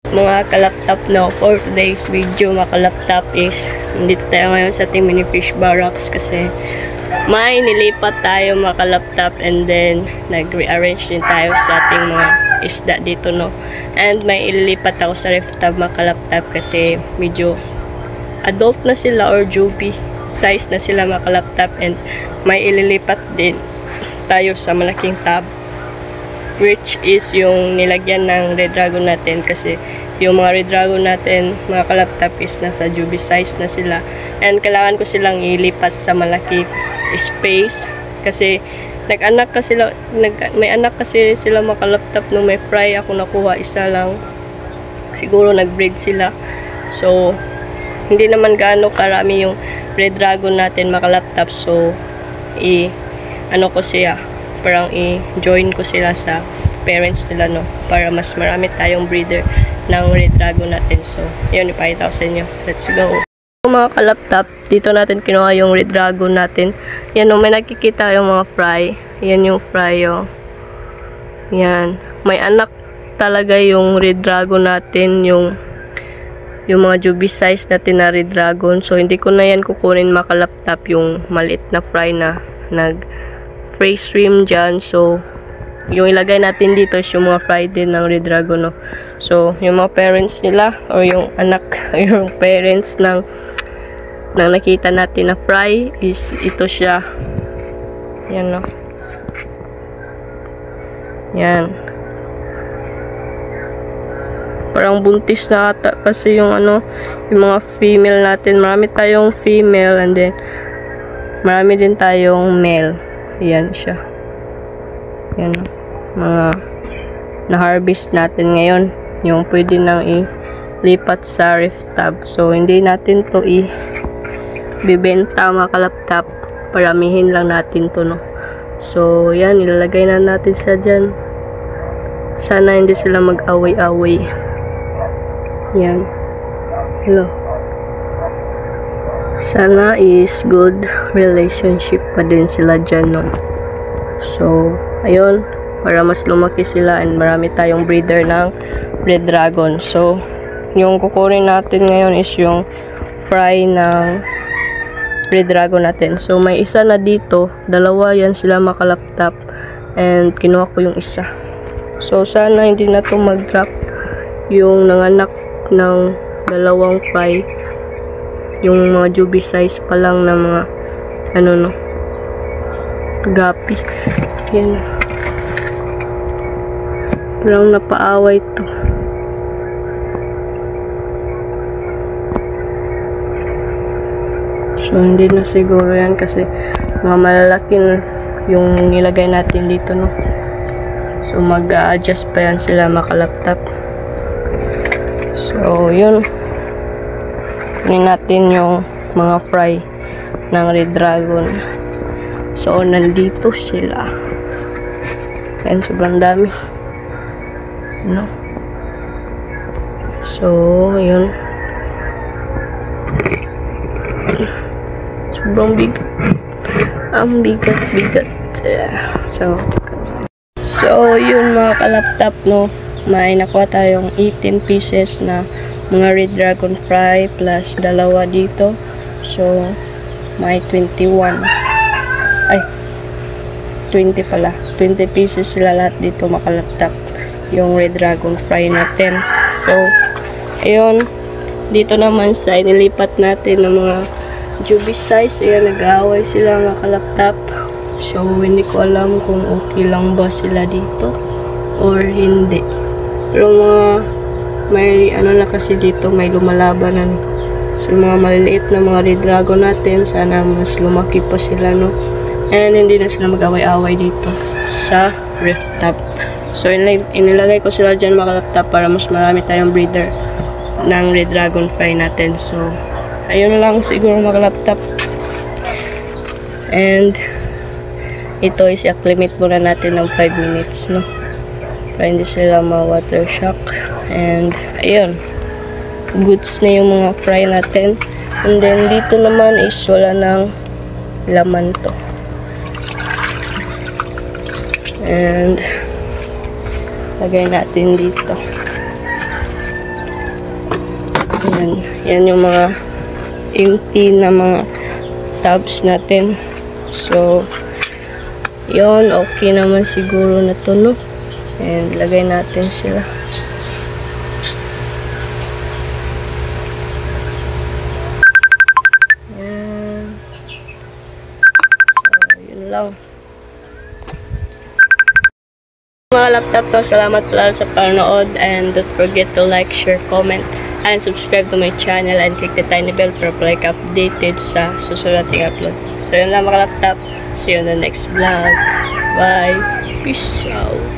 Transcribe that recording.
Mga kalaptop, no, for today's video mga kalaptop is nandito tayo ngayon sa ating mini fish barracks kasi may nilipat tayo mga kalaptop, and then nag-rearrange din tayo sa ating mga isda dito, no, and may ililipat ako sa ref tub mga kalaptop kasi medyo adult na sila or juvie size na sila mga kalaptop, and may ililipat din tayo sa malaking tub, which is yung nilagyan ng red dragon natin kasi yung mga red dragon natin mga kalaptop is nasa juvie size na sila, and kailangan ko silang ilipat sa malaki space kasi nag-anak kasi sila, may anak kasi sila mga kalaptop. Nung may fry ako nakuha, isa lang, siguro nag-breed sila, so hindi naman gaano karami yung red dragon natin mga kalaptop, so ano ko siya, parang i-join ko sila sa parents nila, no, para mas marami tayong breeder ng red dragon natin. So yun, ipakita ko sa inyo. Let's go. Mga kalaptop, dito natin kinuha yung red dragon natin. Yan, no, may nakikita yung mga fry. Yan yung fry, oh. Yan, may anak talaga yung red dragon natin, yung mga juvie size natin na red dragon. So hindi ko na yan kukunin mga kalaptop, yung maliit na fry na nag fresh stream dyan. So yung ilagay natin dito is yung mga fry din ng red dragon, no. So yung mga parents nila or yung anak, yung parents ng nakita natin na fry is ito siya. Yan, no. Yan, parang buntis na ata kasi yung yung mga female natin. Marami tayong female and then marami din tayong male. Yan siya. Yan, mga na-harvest natin ngayon, yung pwede nang ilipat sa ref tub. So hindi natin to bibenta mga kalaptop, paramihin lang natin to, no. So yan, ilalagay na natin siya dyan. Sana hindi sila mag-away-away. Yan, hello, sana is good relationship pa din sila dyan, no. So ayun, para mas lumaki sila and marami tayong breeder ng red dragon. So yung kukunin natin ngayon is yung fry ng red dragon natin. So may isa na dito, dalawa yan sila mga kalaptop, and kinuha ko yung isa. So sana hindi na to mag-drop yung nanganak ng dalawang fry, yung mga juvie size pa lang na mga no, gapi. Yan, parang napaaway to. So hindi na siguro yan kasi mga malalaki na yung nilagay natin dito, no. So mag-a-adjust pa yan sila mga kalaptop. So yun, kunin natin yung mga fry ng red dragon. So nandito sila. Yan, sobrang dami, no. So yun, sobrang bigat. Ang bigat. So yun mga kalaptop, no, may nakuha tayong 18 pieces na mga red dragon fry plus dalawa dito. So may 21, ay 20 pala, 20 pieces sila lahat dito mga kalaptop, yung red dragon fry natin. So ayun, dito naman sa inilipat natin ng mga juvie size, ayan, nag-aaway sila mga kalaptop. So hindi ko alam kung okay lang ba sila dito or hindi, pero may na kasi dito, may lumalabanan. So mga maliliit na mga red dragon natin, sana mas lumaki pa sila, no, and hindi na sila mag-away-away dito sa ref tub. So inilagay ko sila dyan mga kalaptop para mas marami tayong breeder ng red dragon fry natin. So ayun lang siguro mga kalaptop, and ito is i-acclimate muna natin ng 5 minutes, no, para hindi sila ma-water shock. And ayun, goods na yung mga fry natin. And then dito naman is wala ng laman to. And lagay natin dito. Ayan. Yan yung mga empty na mga tabs natin. So, yun. Okay naman siguro na to, no? And lagay natin sila. Ayan. So, yun lang. Mga laptop to, salamat pala sa panonood, and don't forget to like, share, comment, and subscribe to my channel and click the tiny bell para like updated sa susunod nating upload. So yun lang mga laptop, see you on the next vlog. Bye, peace out.